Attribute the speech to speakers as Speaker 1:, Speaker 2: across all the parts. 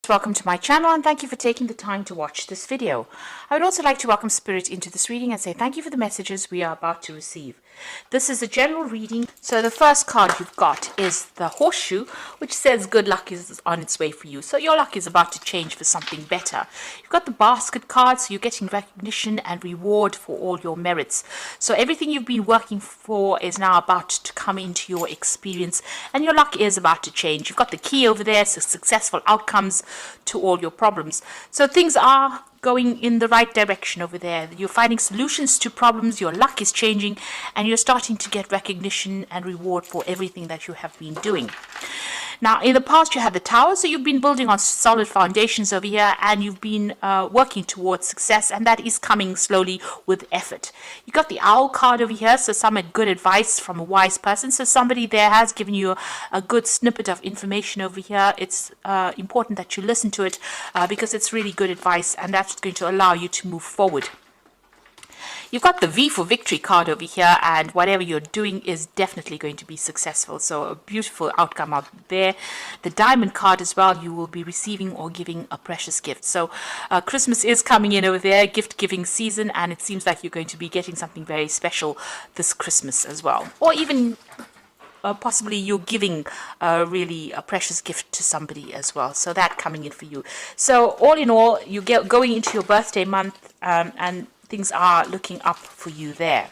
Speaker 1: Welcome to my channel and thank you for taking the time to watch this video. I would also like to welcome Spirit into this reading and say thank you for the messages we are about to receive. This is a general reading, so the first card you've got is the horseshoe, which says good luck is on its way for you. So your luck is about to change for something better. You've got the basket card, so you're getting recognition and reward for all your merits. So everything you've been working for is now about to come into your experience and your luck is about to change. You've got the key over there, so successful outcomes to all your problems. So things are going in the right direction over there. You're finding solutions to problems, your luck is changing, and you're starting to get recognition and reward for everything that you have been doing. Now, in the past, you had the tower, so you've been building on solid foundations over here, and you've been working towards success, and that is coming slowly with effort. You got the owl card over here, so some good advice from a wise person. So somebody there has given you a good snippet of information over here. It's important that you listen to it because it's really good advice, and that's going to allow you to move forward. You've got the V for victory card over here, and whatever you're doing is definitely going to be successful. So a beautiful outcome out there. The diamond card as well, you will be receiving or giving a precious gift. So Christmas is coming in over there, gift giving season, and it seems like you're going to be getting something very special this Christmas as well. Or even possibly you're giving really a precious gift to somebody as well. So that coming in for you. So all in all, you get going into your birthday month and things are looking up for you there.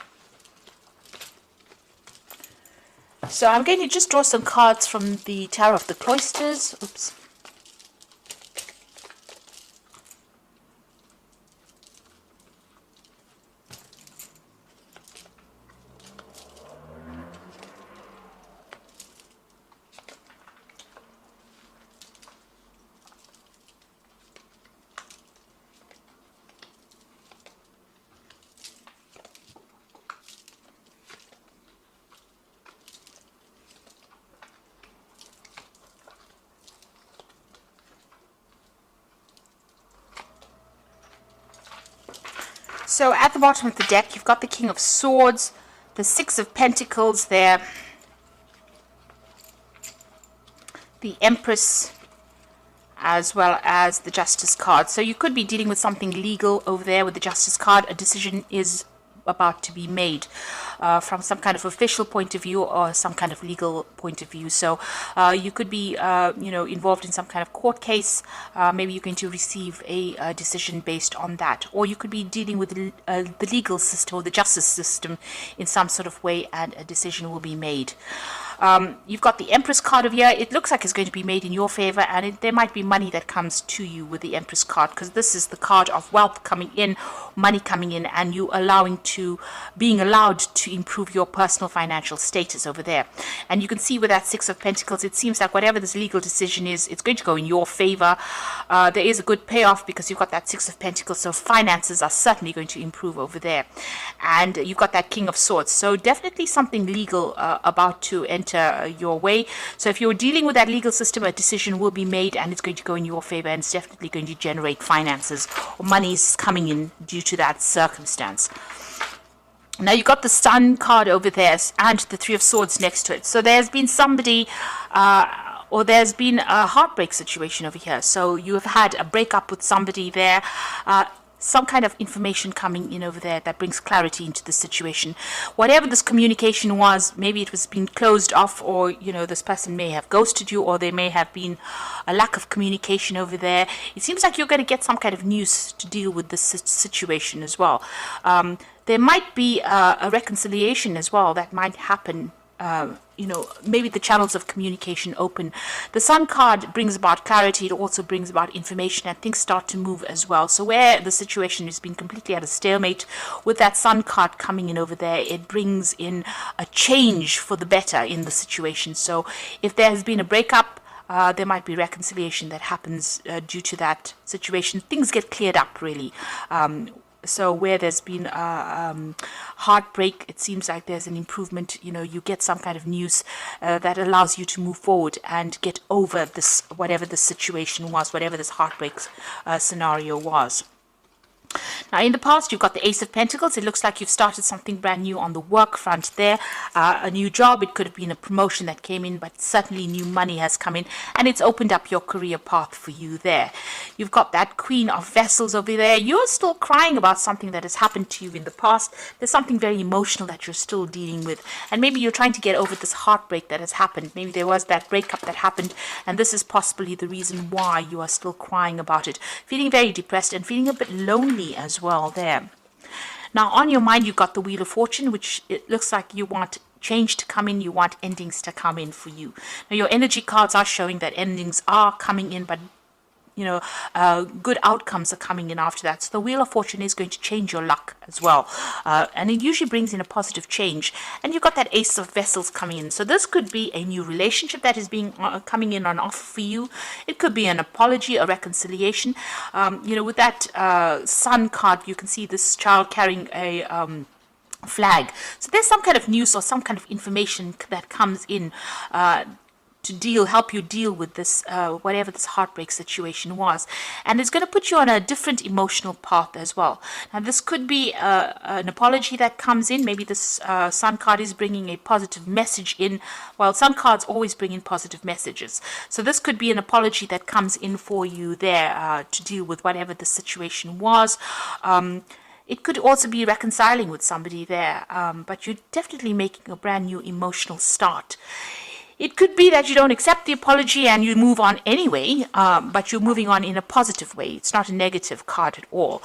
Speaker 1: So I'm going to just draw some cards from the Tarot of the Cloisters. Oops. So at the bottom of the deck, you've got the King of Swords, the Six of Pentacles there, the Empress, as well as the Justice card. So you could be dealing with something legal over there with the Justice card. A decision is about to be made from some kind of official point of view or some kind of legal point of view. So you could be involved in some kind of court case. Maybe you're going to receive a decision based on that, or you could be dealing with the legal system or the justice system in some sort of way, and a decision will be made. You've got the Empress card over here. It looks like it's going to be made in your favor, and there might be money that comes to you with the Empress card, because this is the card of wealth coming in, money coming in, and you being allowed to improve your personal financial status over there. And you can see with that Six of Pentacles, it seems like whatever this legal decision is, it's going to go in your favor. There is a good payoff because you've got that Six of Pentacles, so finances are certainly going to improve over there. And you've got that King of Swords, so definitely something legal about to enter your way. So if you're dealing with that legal system, a decision will be made and it's going to go in your favor, and it's definitely going to generate finances or money's coming in due to that circumstance. Now you've got the Sun card over there and the Three of Swords next to it. So there's been somebody or there's been a heartbreak situation over here. So you have had a breakup with somebody there. Some kind of information coming in over there that brings clarity into the situation. Whatever this communication was, maybe it was being closed off, or this person may have ghosted you, or there may have been a lack of communication over there. It seems like you're going to get some kind of news to deal with this situation as well. There might be a reconciliation as well that might happen. Maybe the channels of communication open. The Sun card brings about clarity. It also brings about information, and things start to move as well. So where the situation has been completely at a stalemate, with that Sun card coming in over there, it brings in a change for the better in the situation. So if there has been a breakup, there might be reconciliation that happens due to that situation. Things get cleared up, really. So where there's been heartbreak, it seems like there's an improvement. You get some kind of news that allows you to move forward and get over this, whatever the situation was, whatever this heartbreak scenario was. Now, in the past, you've got the Ace of Pentacles. It looks like you've started something brand new on the work front there. A new job. It could have been a promotion that came in, but certainly new money has come in, and it's opened up your career path for you there. You've got that Queen of Vessels over there. You're still crying about something that has happened to you in the past. There's something very emotional that you're still dealing with, and maybe you're trying to get over this heartbreak that has happened. Maybe there was that breakup that happened, and this is possibly the reason why you are still crying about it, feeling very depressed and feeling a bit lonely as well there. Now, on your mind, you've got the Wheel of Fortune, which it looks like you want change to come in, you want endings to come in for you. Now, your energy cards are showing that endings are coming in, but good outcomes are coming in after that. So the Wheel of Fortune is going to change your luck as well. And it usually brings in a positive change. And you've got that Ace of Vessels coming in. So this could be a new relationship that is being coming in on offer for you. It could be an apology, a reconciliation. With that Sun card, you can see this child carrying a flag. So there's some kind of news or some kind of information that comes in to help you deal with this, whatever this heartbreak situation was. And it's going to put you on a different emotional path as well. Now, this could be an apology that comes in. Maybe this Sun card is bringing a positive message in. Well, Sun cards always bring in positive messages. So this could be an apology that comes in for you there to deal with whatever the situation was. It could also be reconciling with somebody there, but you're definitely making a brand new emotional start. It could be that you don't accept the apology and you move on anyway, but you're moving on in a positive way. It's not a negative card at all.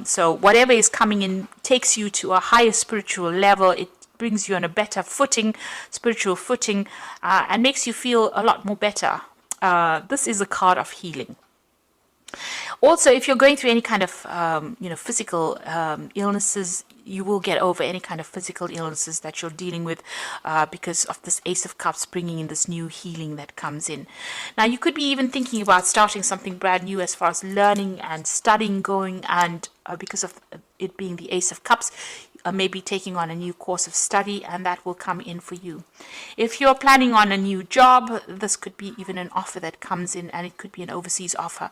Speaker 1: So whatever is coming in takes you to a higher spiritual level. It brings you on a better footing, spiritual footing, and makes you feel a lot more better. This is a card of healing. Also, if you're going through any kind of, physical illnesses, you will get over any kind of physical illnesses that you're dealing with because of this Ace of Cups bringing in this new healing that comes in. Now, you could be even thinking about starting something brand new as far as learning and studying going, and because of it being the Ace of Cups, maybe taking on a new course of study, and that will come in for you. If you're planning on a new job, this could be even an offer that comes in, and it could be an overseas offer.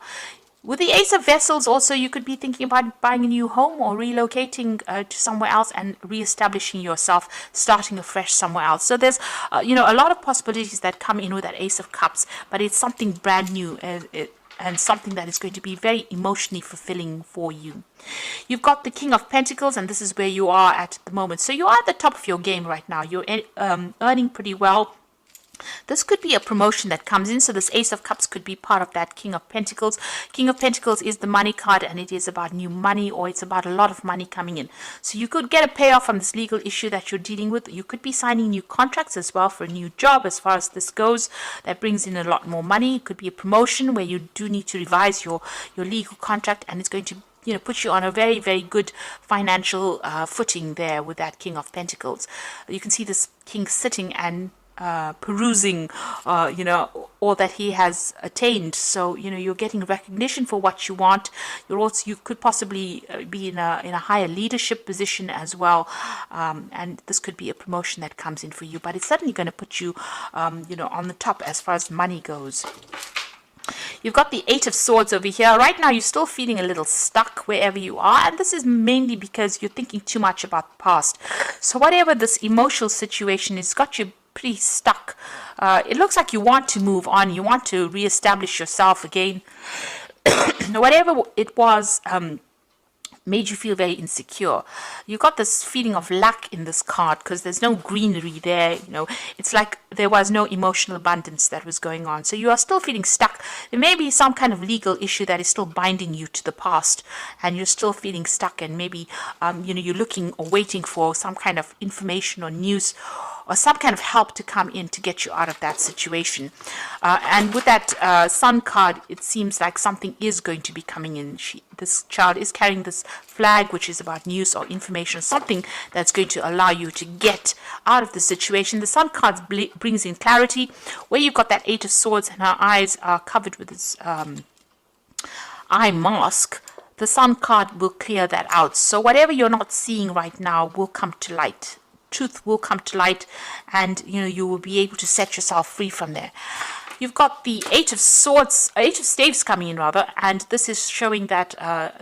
Speaker 1: With the Ace of Vessels, also, you could be thinking about buying a new home or relocating to somewhere else and reestablishing yourself, starting afresh somewhere else. So there's, a lot of possibilities that come in with that Ace of Cups, but it's something brand new and something that is going to be very emotionally fulfilling for you. You've got the King of Pentacles, and this is where you are at the moment. So you are at the top of your game right now. You're earning pretty well. This could be a promotion that comes in. So this Ace of Cups could be part of that King of Pentacles. King of Pentacles is the money card, and it is about new money, or it's about a lot of money coming in. So you could get a payoff from this legal issue that you're dealing with. You could be signing new contracts as well for a new job as far as this goes. That brings in a lot more money. It could be a promotion where you do need to revise your legal contract, and it's going to put you on a very, very good financial footing there with that King of Pentacles. You can see this king sitting and perusing all that he has attained. So you're getting recognition for what you want. You could possibly be in a higher leadership position as well, and this could be a promotion that comes in for you, but it's certainly going to put you on the top as far as money goes. You've got the Eight of Swords over here. Right now, you're still feeling a little stuck wherever you are, and this is mainly because you're thinking too much about the past. So whatever this emotional situation has got you pretty stuck. It looks like you want to move on. You want to reestablish yourself again. Whatever it was made you feel very insecure. You got this feeling of lack in this card because there's no greenery there. It's like there was no emotional abundance that was going on. So you are still feeling stuck. There may be some kind of legal issue that is still binding you to the past, and you're still feeling stuck, and maybe you're looking or waiting for some kind of information or news or some kind of help to come in to get you out of that situation. And with that Sun card, it seems like something is going to be coming in. This child is carrying this flag, which is about news or information, something that's going to allow you to get out of the situation. The Sun card brings in clarity. Where you've got that Eight of Swords and her eyes are covered with this eye mask, the Sun card will clear that out. So whatever you're not seeing right now will come to light. Truth will come to light, and you will be able to set yourself free from there. You've got the Eight of Swords, Eight of Staves coming in rather, and this is showing that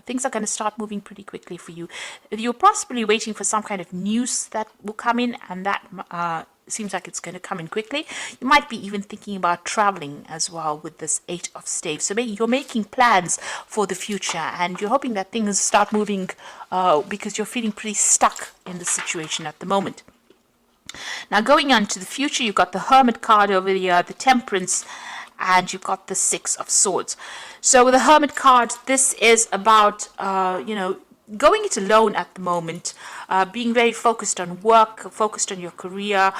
Speaker 1: things are going to start moving pretty quickly for you. You're possibly waiting for some kind of news that will come in, and that seems like it's going to come in quickly. You might be even thinking about traveling as well with this Eight of Staves. So maybe you're making plans for the future, and you're hoping that things start moving because you're feeling pretty stuck in the situation at the moment. Now going on to the future, you've got the Hermit card over here, the Temperance, and you've got the Six of Swords. So with the Hermit card, this is about, going it alone at the moment, being very focused on work, focused on your career.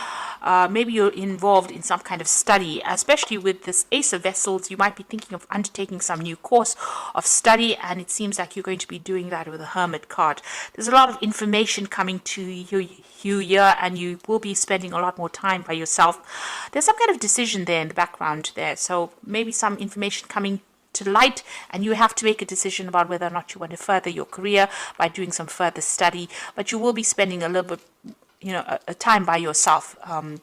Speaker 1: Maybe you're involved in some kind of study, especially with this Ace of Vessels. You might be thinking of undertaking some new course of study, and it seems like you're going to be doing that with the Hermit card. There's a lot of information coming to you here, and you will be spending a lot more time by yourself. There's some kind of decision there in the background there, so maybe some information coming to light, and you have to make a decision about whether or not you want to further your career by doing some further study. But you will be spending a little bit, a time by yourself, and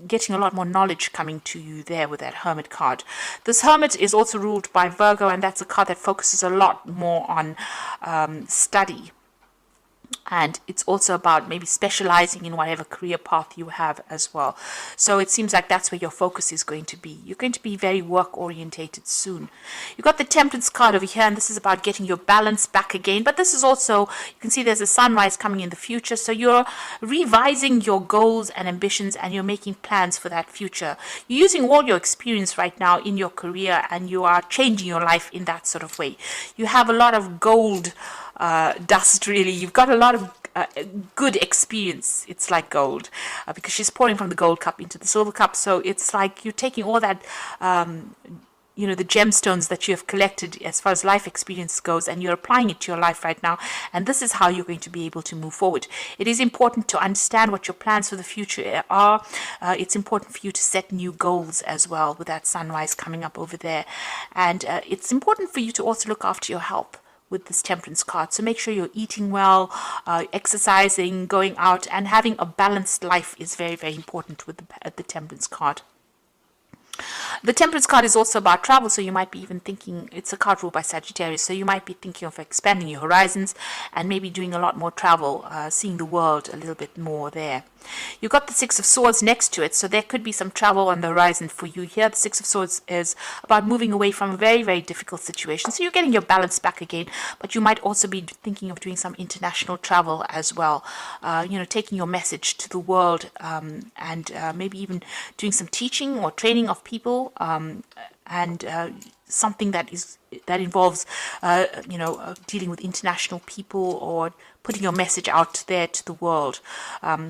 Speaker 1: getting a lot more knowledge coming to you there with that Hermit card. This Hermit is also ruled by Virgo, and that's a card that focuses a lot more on study. And it's also about maybe specializing in whatever career path you have as well. So it seems like that's where your focus is going to be. You're going to be very work orientated soon. You've got the Temperance card over here, and this is about getting your balance back again. But this is also, you can see there's a sunrise coming in the future. So you're revising your goals and ambitions, and you're making plans for that future. You're using all your experience right now in your career, and you are changing your life in that sort of way. You have a lot of gold dust, really. You've got a lot of good experience. It's like gold, because she's pouring from the gold cup into the silver cup. So it's like you're taking all that the gemstones that you have collected as far as life experience goes, and you're applying it to your life right now, and this is how you're going to be able to move forward. It is important to understand what your plans for the future are. It's important for you to set new goals as well with that sunrise coming up over there, and it's important for you to also look after your health with this Temperance card. So make sure you're eating well, exercising, going out, and having a balanced life is very, very important with the Temperance card. The Temperance card is also about travel, so you might be even thinking, it's a card ruled by Sagittarius, so you might be thinking of expanding your horizons and maybe doing a lot more travel, seeing the world a little bit more there. You've got the Six of Swords next to it, so there could be some travel on the horizon for you here. The Six of Swords is about moving away from a very, very difficult situation, so you're getting your balance back again, but you might also be thinking of doing some international travel as well, taking your message to the world, and maybe even doing some teaching or training of people, and something that involves dealing with international people or putting your message out there to the world.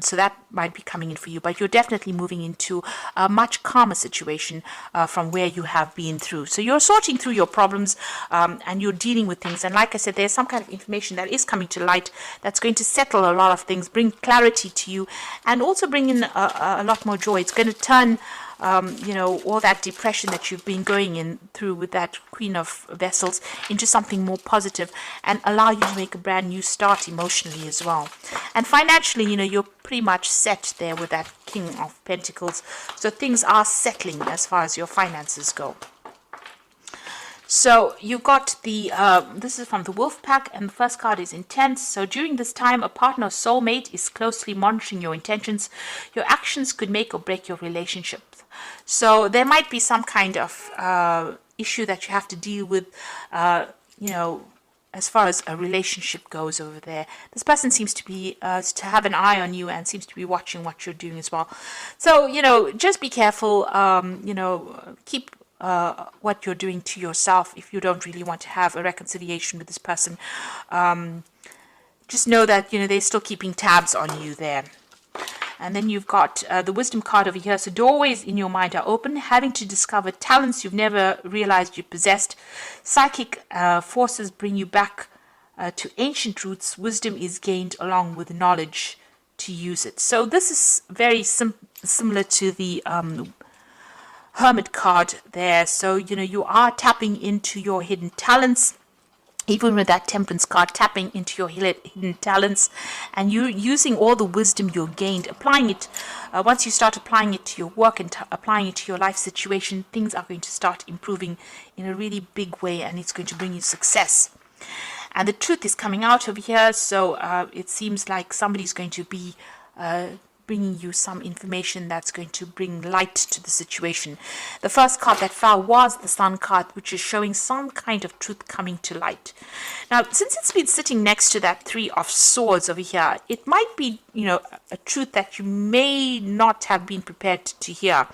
Speaker 1: So that might be coming in for you, but you're definitely moving into a much calmer situation from where you have been through. So you're sorting through your problems, and you're dealing with things. And like I said, there's some kind of information that is coming to light that's going to settle a lot of things, bring clarity to you, and also bring in a lot more joy. It's going to turn all that depression that you've been going in through with that Queen of Vessels into something more positive, and allow you to make a brand new start emotionally as well. And financially, you're pretty much set there with that King of Pentacles. So things are settling as far as your finances go. So you got the, this is from the Wolf Pack, and the first card is Intense. So during this time, a partner or soulmate is closely monitoring your intentions. Your actions could make or break your relationship. So there might be some kind of issue that you have to deal with, as far as a relationship goes over there. This person seems to be, to have an eye on you, and seems to be watching what you're doing as well. So, just be careful, keep what you're doing to yourself if you don't really want to have a reconciliation with this person. Just know that, they're still keeping tabs on you there. And then you've got the Wisdom card over here. So doorways in your mind are open, having to discover talents you've never realized you possessed. Psychic forces bring you back to ancient roots. Wisdom is gained along with knowledge to use it. So this is very similar to the Hermit card there. So, you are tapping into your hidden talents. even with that temperance card, tapping into your hidden talents, and you using all the wisdom you gained, applying it. Once you start applying it to your work and applying it to your life situation, things are going to start improving in a really big way, and it's going to bring you success. And the truth is coming out over here, so it seems like somebody's going to be bringing you some information that's going to bring light to the situation. The first card that fell was the Sun card, which is showing some kind of truth coming to light. Now, since it's been sitting next to that Three of Swords over here, it might be, a truth that you may not have been prepared to hear,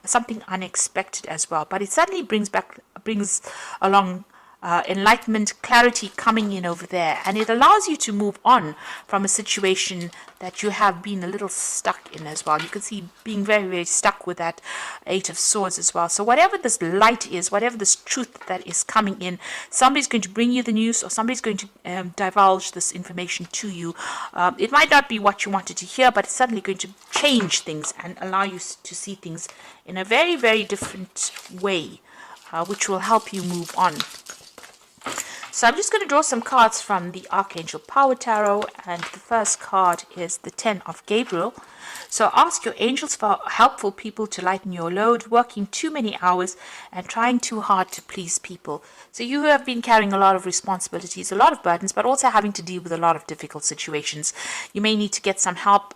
Speaker 1: something unexpected as well. But it suddenly brings along enlightenment, clarity coming in over there, and it allows you to move on from a situation that you have been a little stuck in as well. You can see being very, very stuck with that Eight of Swords as well. So whatever this light is, whatever this truth that is coming in, somebody's going to bring you the news, or somebody's going to divulge this information to you. It might not be what you wanted to hear, but it's suddenly going to change things and allow you to see things in a very, very different way, which will help you move on. So I'm just going to draw some cards from the Archangel Power Tarot, and the first card is the Ten of Gabriel. So ask your angels for helpful people to lighten your load, working too many hours and trying too hard to please people. So you have been carrying a lot of responsibilities, a lot of burdens, but also having to deal with a lot of difficult situations. You may need to get some help,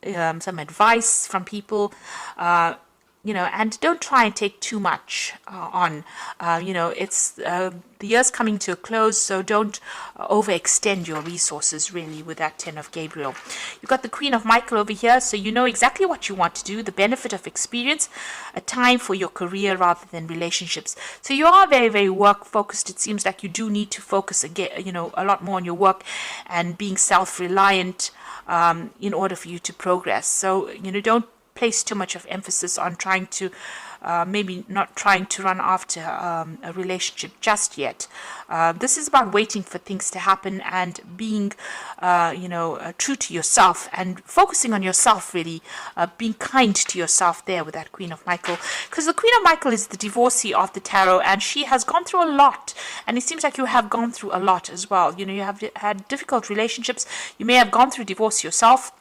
Speaker 1: some advice from people, and don't try and take too much on. It's the year's coming to a close, so don't overextend your resources really with that Ten of Gabriel. You've got the Queen of Michael over here, so you know exactly what you want to do, the benefit of experience, a time for your career rather than relationships. So you are very, very work focused. It seems like you do need to focus again, a lot more on your work and being self-reliant in order for you to progress. So, don't place too much of emphasis on trying to maybe not trying to run after a relationship just yet. This is about waiting for things to happen and being true to yourself and focusing on yourself, really being kind to yourself there with that Queen of Michael, because the Queen of Michael is the divorcee of the tarot, and she has gone through a lot, and it seems like you have gone through a lot as well. You have had difficult relationships, you may have gone through divorce yourself.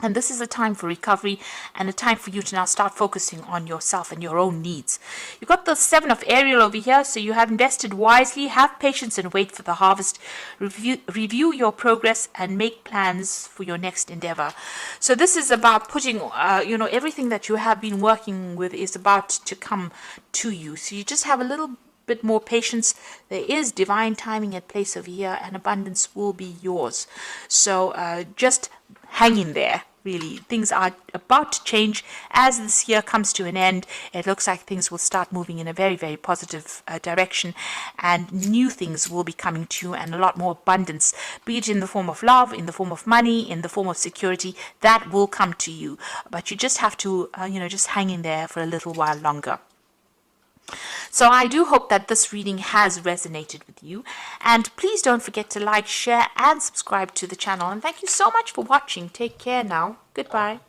Speaker 1: And this is a time for recovery and a time for you to now start focusing on yourself and your own needs. You've got the Seven of Ariel over here, so you have invested wisely, have patience and wait for the harvest. Review your progress and make plans for your next endeavor. So this is about putting, everything that you have been working with is about to come to you. So you just have a little bit more patience. There is divine timing at place over here, and abundance will be yours. So just hang in there. Really, things are about to change as this year comes to an end. It looks like things will start moving in a very, very positive direction, and new things will be coming to you, and a lot more abundance, be it in the form of love, in the form of money, in the form of security, that will come to you. But you just have to, just hang in there for a little while longer. So I do hope that this reading has resonated with you, and please don't forget to like, share and subscribe to the channel, and thank you so much for watching. Take care now. Goodbye.